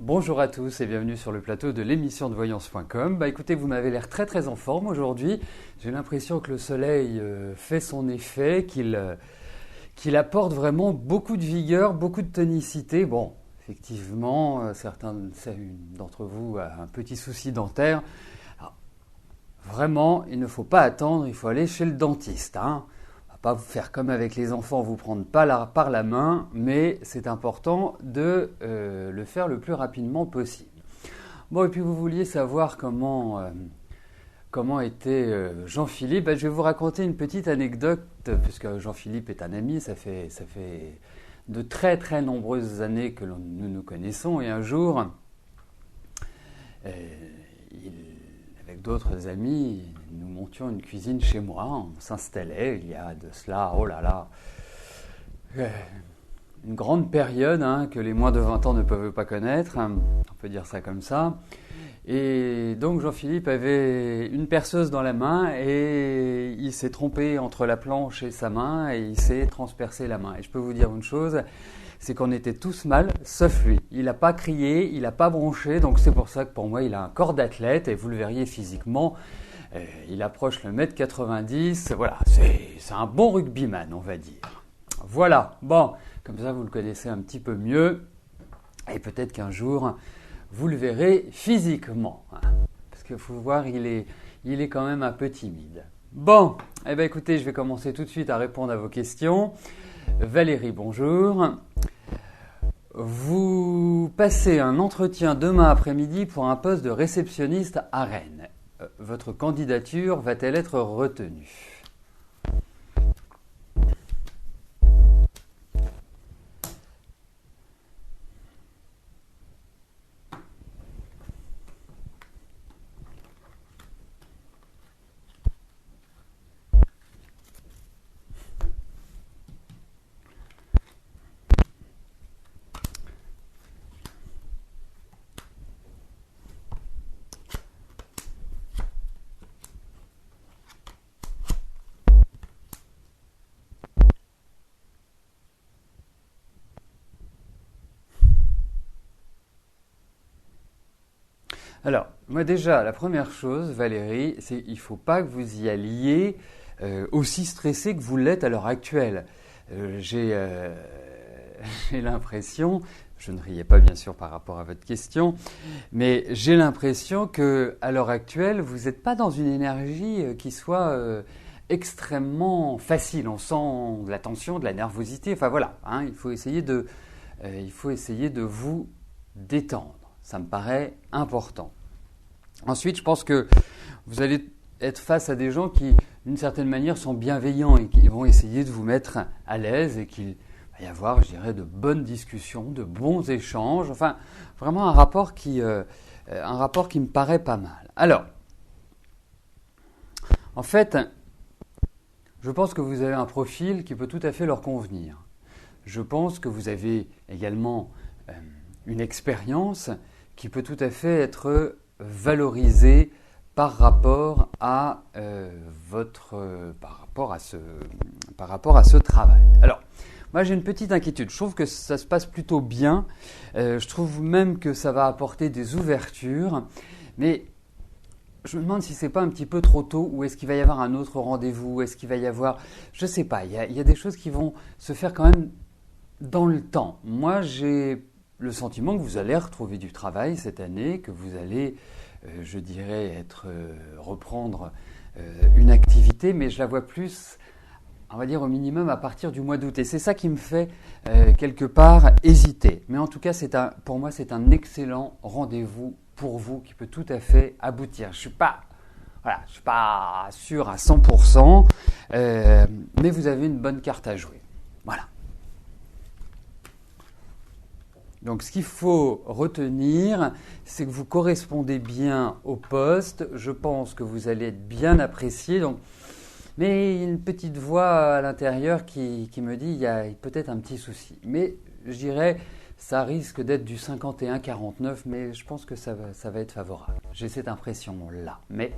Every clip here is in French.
Bonjour à tous et bienvenue sur le plateau de l'émission de voyance.com. Écoutez, vous m'avez l'air très en forme aujourd'hui. J'ai l'impression que le soleil fait son effet, qu'il apporte vraiment beaucoup de vigueur, beaucoup de tonicité. Bon, effectivement, certains d'entre vous a un petit souci dentaire. Alors, vraiment, il ne faut pas attendre, il faut aller chez le dentiste. Pas vous faire comme avec les enfants, vous prendre par la main, mais c'est important de le faire le plus rapidement possible. Bon, et puis vous vouliez savoir comment était Jean-Philippe. Je vais vous raconter une petite anecdote, puisque Jean-Philippe est un ami, ça fait de très nombreuses années que nous nous connaissons, et un jour, avec d'autres amis, nous montions une cuisine chez moi, on s'installait, il y a de cela, une grande période que les moins de 20 ans ne peuvent pas connaître, on peut dire ça comme ça. Et donc Jean-Philippe avait une perceuse dans la main et il s'est trompé entre la planche et sa main et il s'est transpercé la main. Et je peux vous dire une chose, c'est qu'on était tous mal, sauf lui. Il n'a pas crié, il n'a pas bronché, donc c'est pour ça que pour moi il a un corps d'athlète et vous le verriez physiquement, il approche le 1m90, voilà, c'est un bon rugbyman on va dire. Voilà, bon, comme ça vous le connaissez un petit peu mieux et peut-être qu'un jour vous le verrez physiquement, parce qu'il faut voir, il est quand même un peu timide. Bon, écoutez, je vais commencer tout de suite à répondre à vos questions. Valérie, bonjour. Vous passez un entretien demain après-midi pour un poste de réceptionniste à Rennes. Votre candidature va-t-elle être retenue ? Alors, moi déjà, la première chose, Valérie, c'est qu'il ne faut pas que vous y alliez aussi stressé que vous l'êtes à l'heure actuelle. J'ai l'impression, je ne riais pas bien sûr par rapport à votre question, mais j'ai l'impression qu'à l'heure actuelle, vous n'êtes pas dans une énergie qui soit extrêmement facile. On sent de la tension, de la nervosité, enfin voilà, il faut essayer de vous détendre. Ça me paraît important. Ensuite, je pense que vous allez être face à des gens qui, d'une certaine manière, sont bienveillants et qui vont essayer de vous mettre à l'aise et qu'il va y avoir, je dirais, de bonnes discussions, de bons échanges. Enfin, vraiment un rapport qui me paraît pas mal. Alors, en fait, je pense que vous avez un profil qui peut tout à fait leur convenir. Je pense que vous avez également une expérience qui peut tout à fait être valorisée par rapport à ce travail. Alors, moi j'ai une petite inquiétude. Je trouve que ça se passe plutôt bien. Je trouve même que ça va apporter des ouvertures. Mais je me demande si c'est pas un petit peu trop tôt ou est-ce qu'il va y avoir un autre rendez-vous, est-ce qu'il va y avoir, je sais pas. Il y a des choses qui vont se faire quand même dans le temps. Moi j'ai le sentiment que vous allez retrouver du travail cette année, que vous allez, je dirais, reprendre une activité, mais je la vois plus, on va dire au minimum à partir du mois d'août. Et c'est ça qui me fait quelque part hésiter. Mais en tout cas, pour moi, c'est un excellent rendez-vous pour vous qui peut tout à fait aboutir. Je suis pas sûr à 100%, mais vous avez une bonne carte à jouer. Voilà. Donc ce qu'il faut retenir, c'est que vous correspondez bien au poste. Je pense que vous allez être bien apprécié. Mais il y a une petite voix à l'intérieur qui me dit qu'il y a peut-être un petit souci. Mais je dirais, ça risque d'être du 51-49, mais je pense que ça va être favorable. J'ai cette impression-là. Mais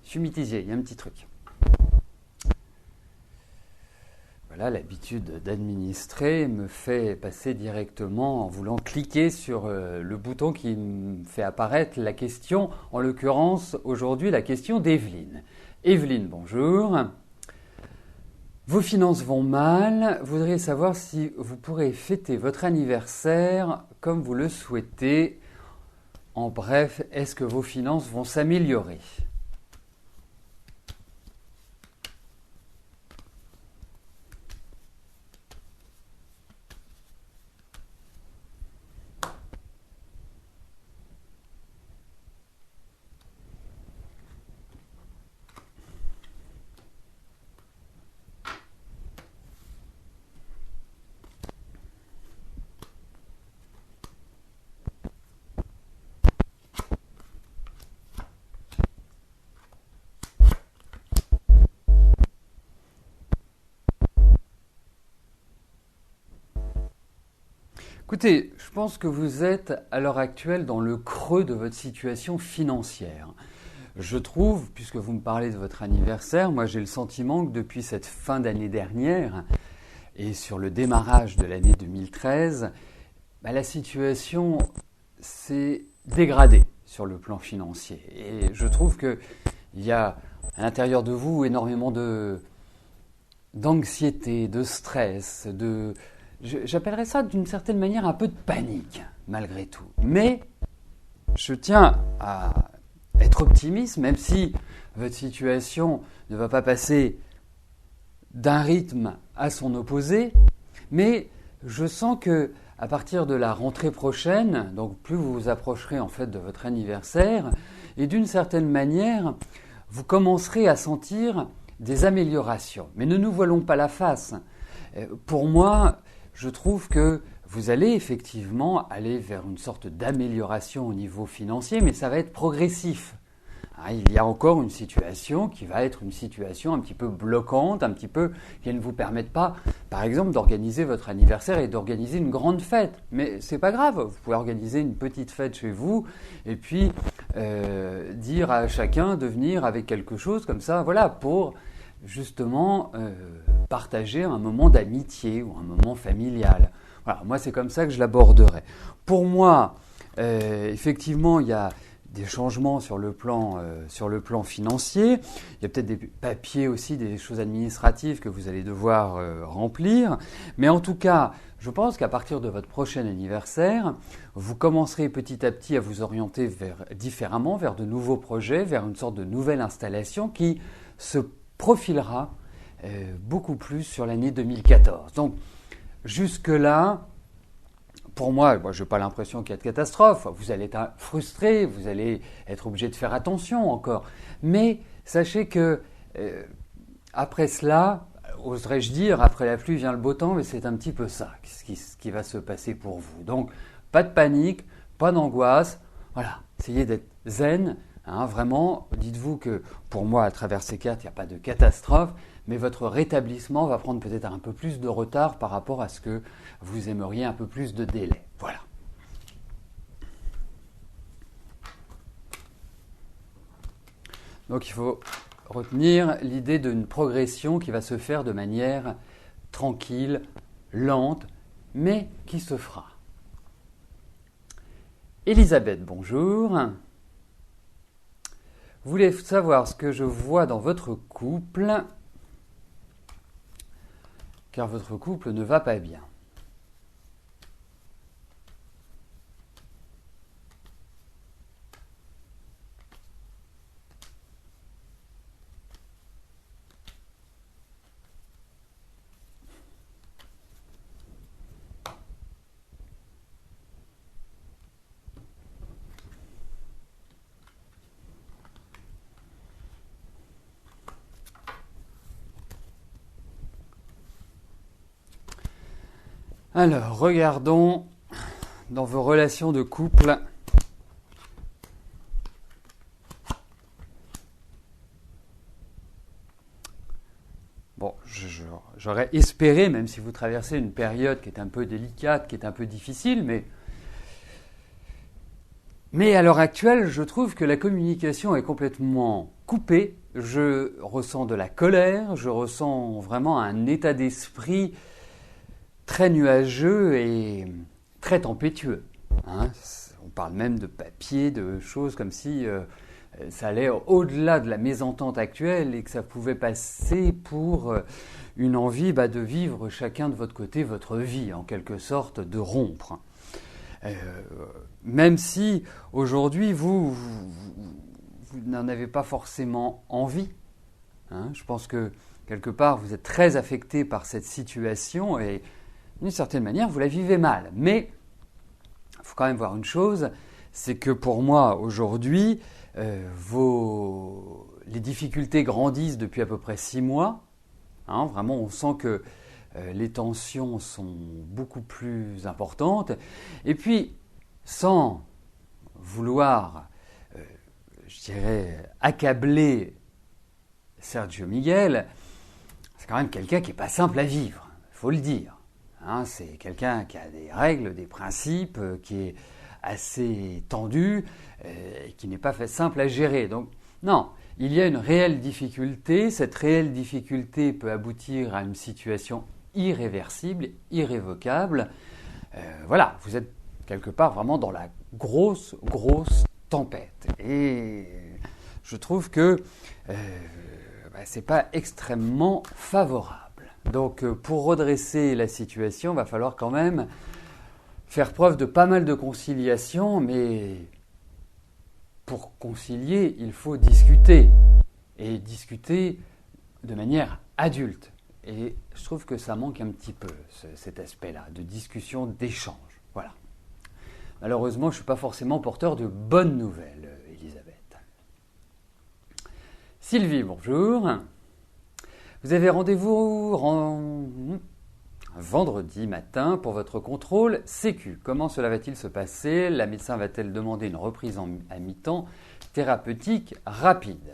je suis mitigé, il y a un petit truc. voilà, l'habitude d'administrer me fait passer directement en voulant cliquer sur le bouton qui me fait apparaître la question, en l'occurrence aujourd'hui la question d'Evelyne. Evelyne, bonjour. Vos finances vont mal, voudriez savoir si vous pourrez fêter votre anniversaire comme vous le souhaitez. En bref, est-ce que vos finances vont s'améliorer ? Écoutez, je pense que vous êtes à l'heure actuelle dans le creux de votre situation financière. Je trouve, puisque vous me parlez de votre anniversaire, moi j'ai le sentiment que depuis cette fin d'année dernière et sur le démarrage de l'année 2013, la situation s'est dégradée sur le plan financier. Et je trouve qu'il y a à l'intérieur de vous énormément d'anxiété, de stress, j'appellerais ça d'une certaine manière un peu de panique, malgré tout. Mais je tiens à être optimiste, même si votre situation ne va pas passer d'un rythme à son opposé. Mais je sens que à partir de la rentrée prochaine, donc plus vous vous approcherez en fait de votre anniversaire, et d'une certaine manière, vous commencerez à sentir des améliorations. Mais ne nous voilons pas la face. Pour moi, je trouve que vous allez effectivement aller vers une sorte d'amélioration au niveau financier, mais ça va être progressif. Il y a encore une situation qui va être une situation un petit peu bloquante, un petit peu qui ne vous permette pas, par exemple, d'organiser votre anniversaire et d'organiser une grande fête. Mais c'est pas grave, vous pouvez organiser une petite fête chez vous et puis dire à chacun de venir avec quelque chose comme ça, voilà, pour justement partager un moment d'amitié ou un moment familial. Voilà, moi c'est comme ça que je l'aborderai. Pour moi, effectivement, il y a des changements sur le plan financier. Il y a peut-être des papiers aussi, des choses administratives que vous allez devoir remplir. Mais en tout cas, je pense qu'à partir de votre prochain anniversaire, vous commencerez petit à petit à vous orienter différemment, vers de nouveaux projets, vers une sorte de nouvelle installation qui se profilera beaucoup plus sur l'année 2014. Donc, jusque-là, pour moi, je n'ai pas l'impression qu'il y a de catastrophe. Vous allez être frustré, vous allez être obligé de faire attention encore. Mais sachez que après cela, oserais-je dire, après la pluie vient le beau temps, mais c'est un petit peu ça ce qui va se passer pour vous. Donc, pas de panique, pas d'angoisse. Voilà, essayez d'être zen. Vraiment, dites-vous que pour moi, à travers ces cartes, il n'y a pas de catastrophe, mais votre rétablissement va prendre peut-être un peu plus de retard par rapport à ce que vous aimeriez, un peu plus de délai. Voilà. Donc il faut retenir l'idée d'une progression qui va se faire de manière tranquille, lente, mais qui se fera. Elisabeth, bonjour. Vous voulez savoir ce que je vois dans votre couple, car votre couple ne va pas bien. Alors, regardons dans vos relations de couple. Bon, j'aurais espéré, même si vous traversez une période qui est un peu délicate, qui est un peu difficile, mais à l'heure actuelle, je trouve que la communication est complètement coupée je ressens de la colère, je ressens vraiment un état d'esprit très nuageux et très tempétueux. Hein. On parle même de papier, de choses comme si ça allait au-delà de la mésentente actuelle et que ça pouvait passer pour une envie de vivre chacun de votre côté votre vie, en quelque sorte, de rompre. Même si aujourd'hui vous n'en avez pas forcément envie. Hein. Je pense que quelque part vous êtes très affecté par cette situation et d'une certaine manière vous la vivez mal. Mais il faut quand même voir une chose, c'est que pour moi aujourd'hui, les difficultés grandissent depuis à peu près 6 mois. Hein, vraiment, on sent que les tensions sont beaucoup plus importantes. Et puis, sans vouloir, je dirais, accabler Sergio Miguel, c'est quand même quelqu'un qui n'est pas simple à vivre, il faut le dire. Hein, c'est quelqu'un qui a des règles, des principes, qui est assez tendu et qui n'est pas simple à gérer. Donc, non, il y a une réelle difficulté. Cette réelle difficulté peut aboutir à une situation irréversible, irrévocable. Voilà, vous êtes quelque part vraiment dans la grosse tempête. Et je trouve que ce n'est pas extrêmement favorable. Donc, pour redresser la situation, il va falloir quand même faire preuve de pas mal de conciliation, mais pour concilier, il faut discuter. Et discuter de manière adulte. Et je trouve que ça manque un petit peu, cet aspect-là, de discussion, d'échange. Voilà. Malheureusement, je ne suis pas forcément porteur de bonnes nouvelles, Elisabeth. Sylvie, bonjour. Vous avez rendez-vous vendredi matin pour votre contrôle Sécu. Comment cela va-t-il se passer? La médecin va-t-elle demander une reprise à mi-temps thérapeutique rapide?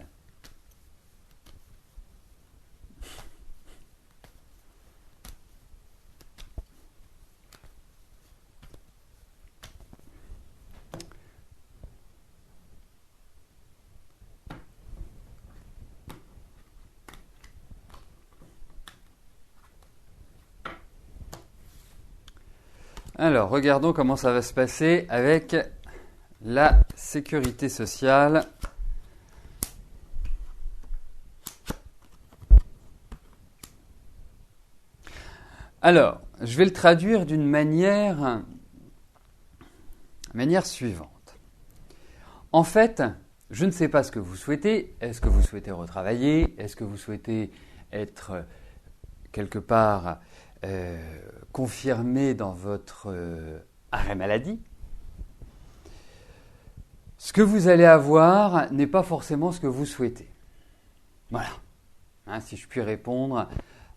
Alors, regardons comment ça va se passer avec la sécurité sociale. Alors, je vais le traduire d'une manière suivante. En fait, je ne sais pas ce que vous souhaitez. Est-ce que vous souhaitez retravailler? Est-ce que vous souhaitez être quelque part confirmé dans votre arrêt maladie? Ce que vous allez avoir n'est pas forcément ce que vous souhaitez. Voilà, hein, si je puis répondre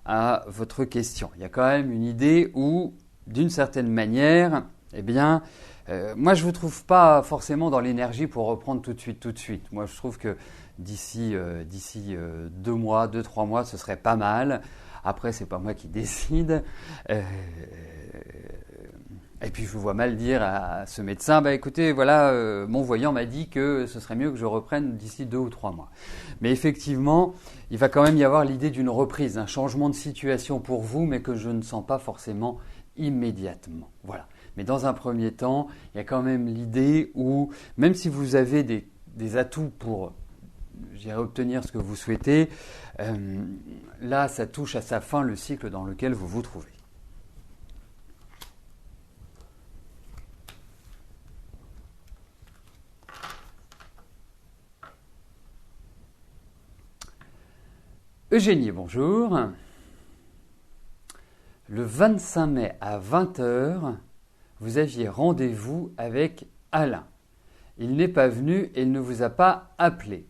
à votre question. Il y a quand même une idée où, d'une certaine manière, eh bien, moi je ne vous trouve pas forcément dans l'énergie pour reprendre tout de suite. Moi je trouve que d'ici 2 mois, 2-3 mois, ce serait pas mal. Après, c'est pas moi qui décide. Et puis, je vous vois mal dire à ce médecin, écoutez, voilà, mon voyant m'a dit que ce serait mieux que je reprenne d'ici 2 ou 3 mois. Mais effectivement, il va quand même y avoir l'idée d'une reprise, un changement de situation pour vous, mais que je ne sens pas forcément immédiatement. Voilà. Mais dans un premier temps, il y a quand même l'idée où, même si vous avez des atouts pour obtenir ce que vous souhaitez, là, ça touche à sa fin le cycle dans lequel vous vous trouvez. Eugénie, bonjour. Le 25 mai à 20h, vous aviez rendez-vous avec Alain. Il n'est pas venu et il ne vous a pas appelé.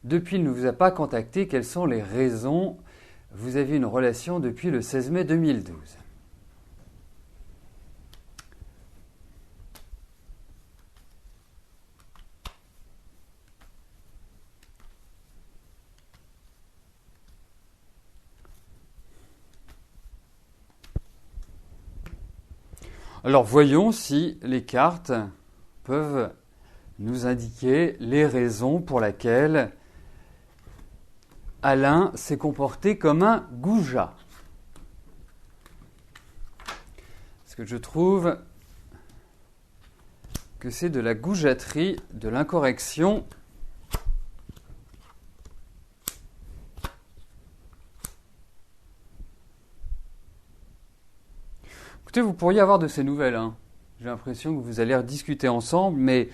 Depuis, il ne vous a pas contacté. Quelles sont les raisons? Vous avez une relation depuis le 16 mai 2012. Alors voyons si les cartes peuvent nous indiquer les raisons pour lesquelles Alain s'est comporté comme un goujat. Parce que je trouve que c'est de la goujaterie, de l'incorrection. Écoutez, vous pourriez avoir de ces nouvelles, hein. J'ai l'impression que vous allez rediscuter ensemble, mais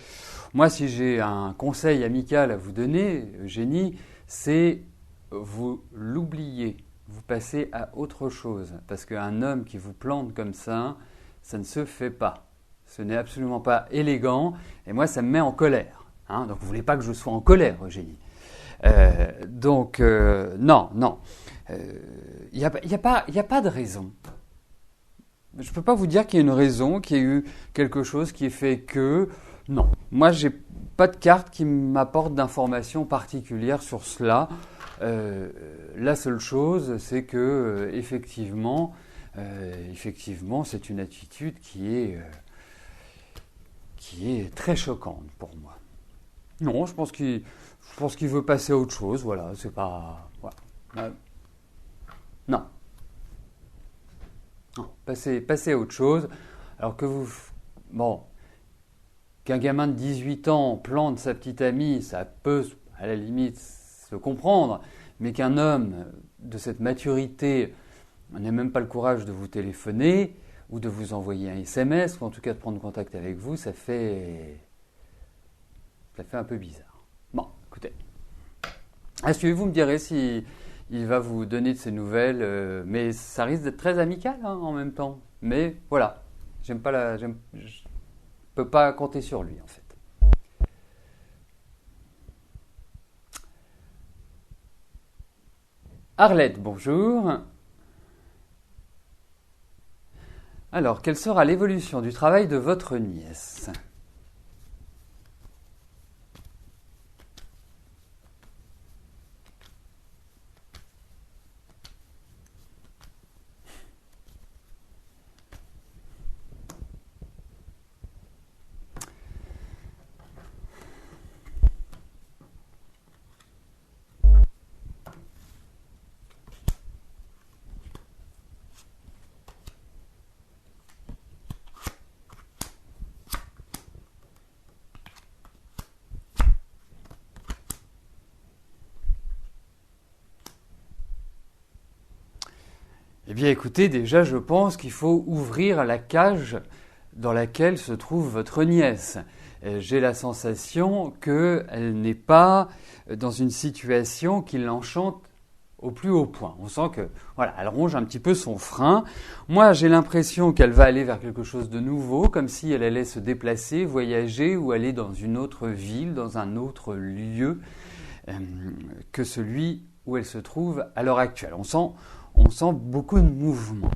moi, si j'ai un conseil amical à vous donner, Eugénie, c'est vous l'oubliez, vous passez à autre chose. Parce qu'un homme qui vous plante comme ça ne se fait pas. Ce n'est absolument pas élégant, et moi, ça me met en colère. Hein. Donc, vous ne voulez pas que je sois en colère, Eugénie. Non, non. Il n'y a pas de raison. Je ne peux pas vous dire qu'il y a une raison, qu'il y a eu quelque chose qui est fait que... Non, moi, j'ai pas de carte qui m'apporte d'informations particulières sur cela. La seule chose, c'est que, effectivement, c'est une attitude qui est très choquante pour moi. Non, je pense qu'il veut passer à autre chose, voilà, c'est pas... Voilà. Non. Non, passez à autre chose. Alors que qu'un gamin de 18 ans plante sa petite amie, ça peut, à la limite, se comprendre, mais qu'un homme de cette maturité n'ait même pas le courage de vous téléphoner, ou de vous envoyer un SMS, ou en tout cas de prendre contact avec vous, ça fait un peu bizarre. Bon, écoutez. Suivez-vous me direz si il va vous donner de ses nouvelles, mais ça risque d'être très amical hein, en même temps. Mais voilà, je peux pas compter sur lui en fait. Arlette, bonjour. Alors, quelle sera l'évolution du travail de votre nièce ? Eh bien écoutez, déjà je pense qu'il faut ouvrir la cage dans laquelle se trouve votre nièce. J'ai la sensation qu'elle n'est pas dans une situation qui l'enchante au plus haut point. On sent que, voilà, elle ronge un petit peu son frein. Moi, j'ai l'impression qu'elle va aller vers quelque chose de nouveau, comme si elle allait se déplacer, voyager ou aller dans une autre ville, dans un autre lieu que celui où elle se trouve à l'heure actuelle. On sent beaucoup de mouvement.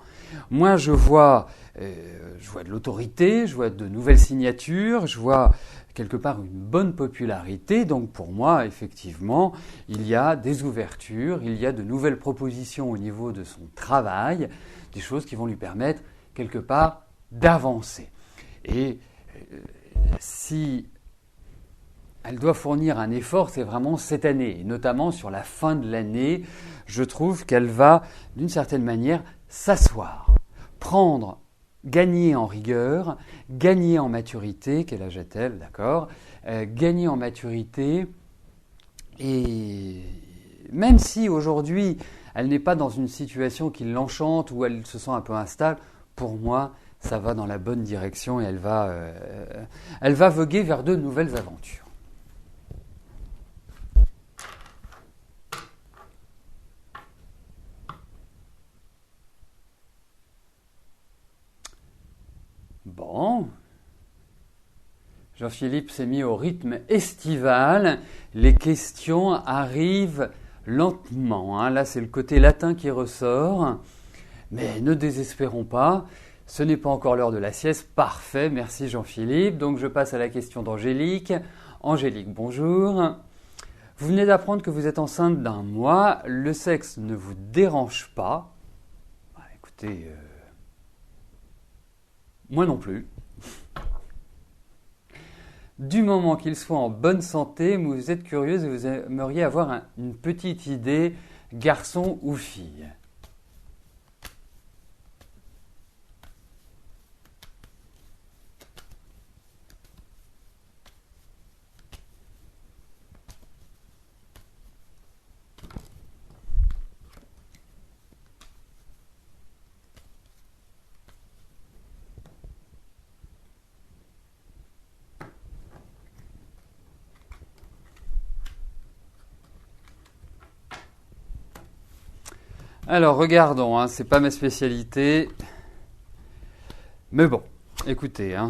Moi, je vois de l'autorité, je vois de nouvelles signatures, je vois quelque part une bonne popularité. Donc pour moi, effectivement, il y a des ouvertures, il y a de nouvelles propositions au niveau de son travail, des choses qui vont lui permettre quelque part d'avancer. Et si elle doit fournir un effort, c'est vraiment cette année, et notamment sur la fin de l'année, je trouve qu'elle va, d'une certaine manière, s'asseoir, gagner en rigueur, gagner en maturité, quel âge a-t-elle, d'accord, gagner en maturité, et même si aujourd'hui, elle n'est pas dans une situation qui l'enchante, où elle se sent un peu instable, pour moi, ça va dans la bonne direction et elle va voguer vers de nouvelles aventures. Bon, Jean-Philippe s'est mis au rythme estival. Les questions arrivent lentement. Hein. Là, c'est le côté latin qui ressort. Mais ne désespérons pas. Ce n'est pas encore l'heure de la sieste. Parfait, merci Jean-Philippe. Donc, je passe à la question d'Angélique. Angélique, bonjour. Vous venez d'apprendre que vous êtes enceinte d'1 mois. Le sexe ne vous dérange pas. Écoutez... Moi non plus. du moment qu'il soit en bonne santé, vous êtes curieuse et vous aimeriez avoir une petite idée, garçon ou fille. Alors regardons, hein, c'est pas ma spécialité, mais bon, écoutez, hein.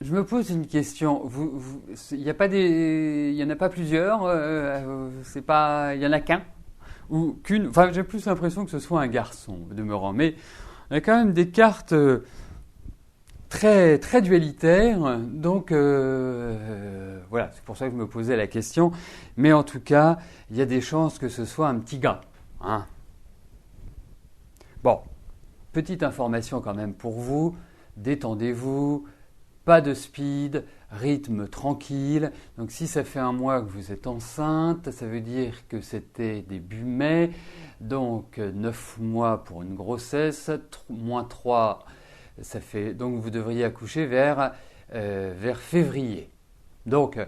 Je me pose une question. Il y en a pas plusieurs. C'est pas, il y en a qu'un ou qu'une. Enfin, j'ai plus l'impression que ce soit un garçon demeurant. Mais il y a quand même des cartes très très dualitaires. Donc voilà, c'est pour ça que je me posais la question. Mais en tout cas, il y a des chances que ce soit un petit gars. Hein. Bon, petite information quand même pour vous. Détendez-vous. Pas de speed, rythme tranquille. Donc si ça fait un mois que vous êtes enceinte, ça veut dire que c'était début mai. Donc 9 mois pour une grossesse, moins 3, ça fait, donc vous devriez accoucher vers février. Donc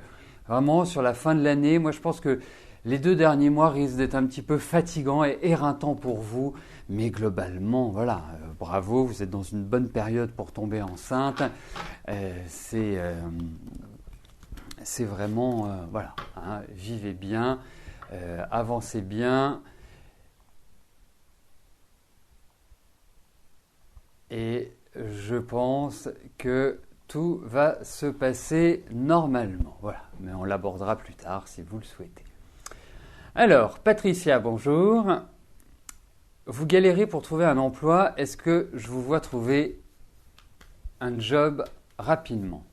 vraiment sur la fin de l'année, moi je pense que les 2 derniers mois risquent d'être un petit peu fatigants et éreintants pour vous, mais globalement, voilà, bravo, vous êtes dans une bonne période pour tomber enceinte. C'est vraiment, voilà, hein, vivez bien, avancez bien. Et je pense que tout va se passer normalement. Voilà, mais on l'abordera plus tard si vous le souhaitez. Alors, Patricia, bonjour. Vous galérez pour trouver un emploi. Est-ce que je vous vois trouver un job rapidement ?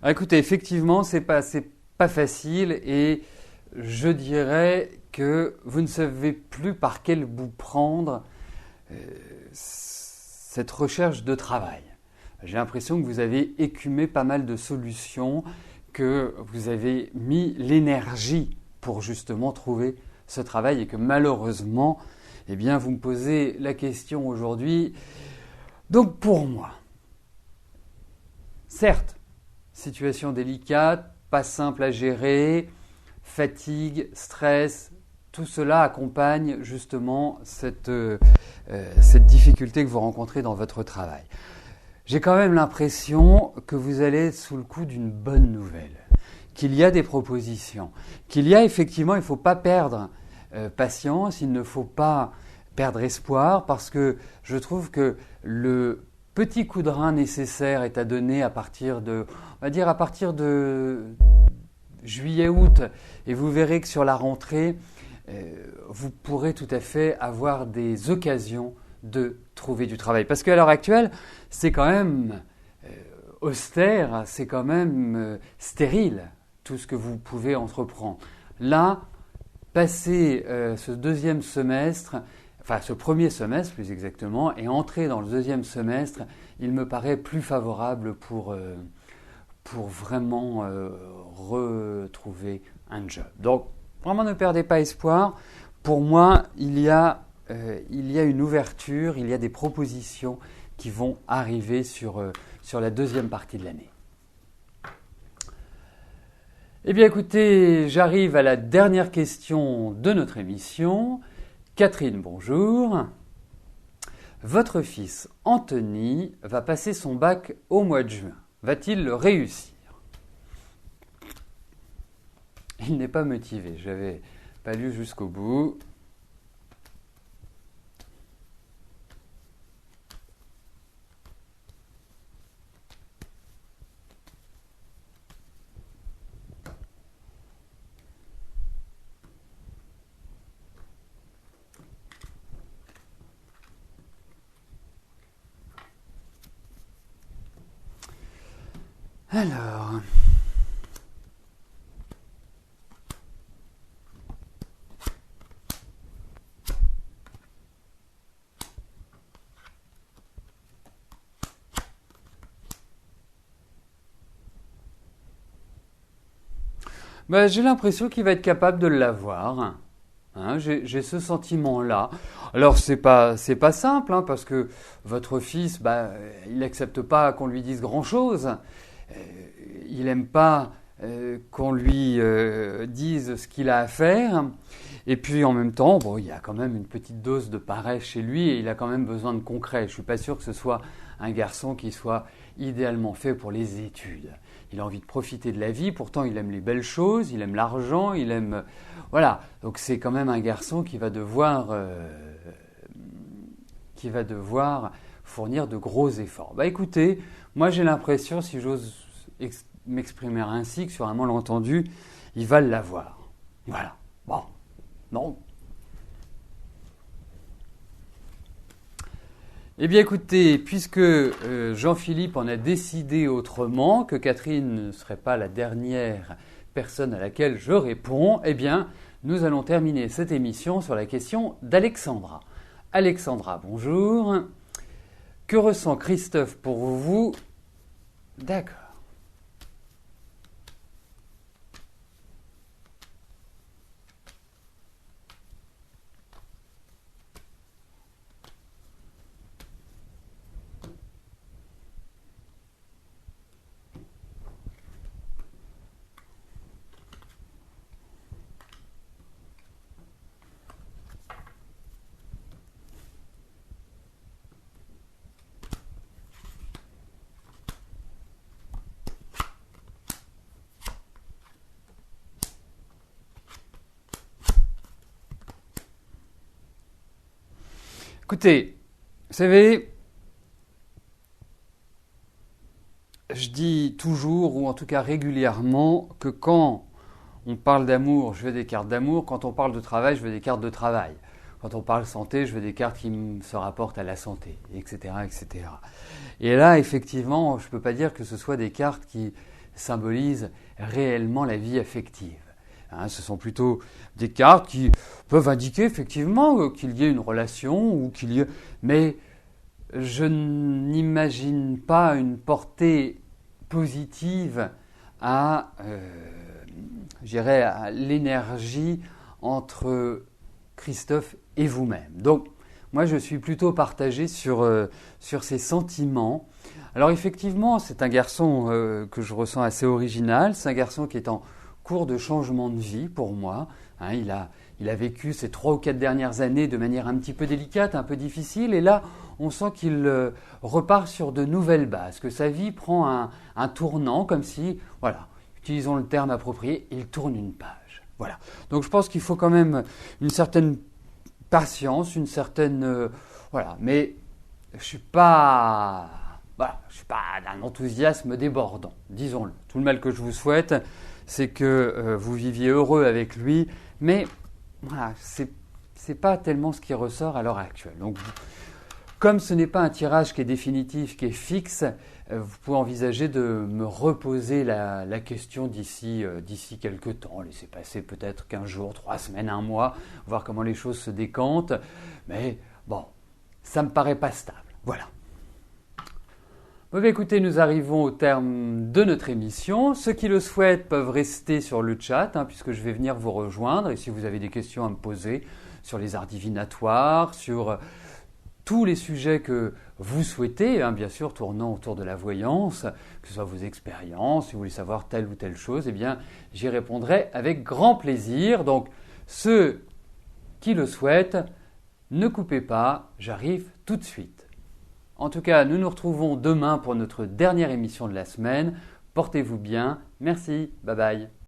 Écoutez, effectivement, c'est pas facile et je dirais que vous ne savez plus par quel bout prendre cette recherche de travail. J'ai l'impression que vous avez écumé pas mal de solutions, que vous avez mis l'énergie pour justement trouver ce travail et que malheureusement, eh bien, vous me posez la question aujourd'hui. Donc pour moi, certes, situation délicate, pas simple à gérer, fatigue, stress, tout cela accompagne justement cette difficulté que vous rencontrez dans votre travail. J'ai quand même l'impression que vous allez être sous le coup d'une bonne nouvelle, qu'il y a des propositions, qu'il y a effectivement, il ne faut pas perdre patience, il ne faut pas perdre espoir parce que je trouve que le petit coup de rein nécessaire est à donner à partir de, on va dire à partir de juillet-août et vous verrez que sur la rentrée, vous pourrez tout à fait avoir des occasions de trouver du travail. Parce qu'à l'heure actuelle, c'est quand même austère, c'est quand même stérile tout ce que vous pouvez entreprendre. Là, passer ce deuxième semestre, enfin ce premier semestre plus exactement, et entrer dans le deuxième semestre, il me paraît plus favorable pour vraiment retrouver un job. Donc, vraiment ne perdez pas espoir. Pour moi, il y a une ouverture, il y a des propositions qui vont arriver sur la deuxième partie de l'année. Eh bien écoutez, j'arrive à la dernière question de notre émission. Catherine, bonjour. Votre fils Anthony va passer son bac au mois de juin. Va-t-il le réussir? Il n'est pas motivé, je n'avais pas lu jusqu'au bout. Alors, j'ai l'impression qu'il va être capable de l'avoir. Hein, j'ai ce sentiment-là. Alors c'est pas simple, hein, parce que votre fils, il n'accepte pas qu'on lui dise grand-chose. Il n'aime pas qu'on lui dise ce qu'il a à faire. Et puis en même temps, il y a quand même une petite dose de paresse chez lui et il a quand même besoin de concret. Je ne suis pas sûr que ce soit un garçon qui soit idéalement fait pour les études. Il a envie de profiter de la vie, pourtant il aime les belles choses, il aime l'argent, il aime... Voilà, donc c'est quand même un garçon qui va devoir fournir de gros efforts. Écoutez, moi j'ai l'impression, si j'ose m'exprimer ainsi, que sur un malentendu, il va l'avoir. Voilà. Bon. Non. Eh bien écoutez, puisque Jean-Philippe en a décidé autrement, que Catherine ne serait pas la dernière personne à laquelle je réponds, eh bien nous allons terminer cette émission sur la question d'Alexandra. Alexandra, bonjour. Que ressent Christophe pour vous? D'accord. Écoutez, vous savez, je dis toujours, ou en tout cas régulièrement, que quand on parle d'amour, je veux des cartes d'amour. Quand on parle de travail, je veux des cartes de travail. Quand on parle santé, je veux des cartes qui se rapportent à la santé, etc., etc. Et là, effectivement, je ne peux pas dire que ce soit des cartes qui symbolisent réellement la vie affective. Hein, ce sont plutôt des cartes qui peuvent indiquer effectivement qu'il y ait une relation ou qu'il y ait... Mais je n'imagine pas une portée positive à l'énergie entre Christophe et vous-même. Donc, moi, je suis plutôt partagé sur ces sentiments. Alors, effectivement, c'est un garçon que je ressens assez original. C'est un garçon qui est en cours de changement de vie pour moi. Hein, il a vécu ces 3 ou 4 dernières années de manière un petit peu délicate, un peu difficile. Et là, on sent qu'il repart sur de nouvelles bases, que sa vie prend un tournant, comme si, voilà, utilisons le terme approprié, il tourne une page. Voilà. Donc je pense qu'il faut quand même une certaine patience, une certaine... voilà. Mais je ne suis pas... Voilà, je suis pas d'un enthousiasme débordant, disons-le. Tout le mal que je vous souhaite, c'est que vous viviez heureux avec lui, mais voilà, c'est pas tellement ce qui ressort à l'heure actuelle. Donc, comme ce n'est pas un tirage qui est définitif, qui est fixe, vous pouvez envisager de me reposer la question d'ici quelques temps. Laissez passer peut-être 15 jours, 3 semaines, 1 mois, voir comment les choses se décantent. Mais bon, ça me paraît pas stable. Voilà. Bon, écoutez, nous arrivons au terme de notre émission. Ceux qui le souhaitent peuvent rester sur le chat, puisque je vais venir vous rejoindre. Et si vous avez des questions à me poser sur les arts divinatoires, sur tous les sujets que vous souhaitez, bien sûr, tournant autour de la voyance, que ce soit vos expériences, si vous voulez savoir telle ou telle chose, eh bien, j'y répondrai avec grand plaisir. Donc, ceux qui le souhaitent, Ne coupez pas, j'arrive tout de suite. En tout cas, nous nous retrouvons demain pour notre dernière émission de la semaine. Portez-vous bien. Merci. Bye bye.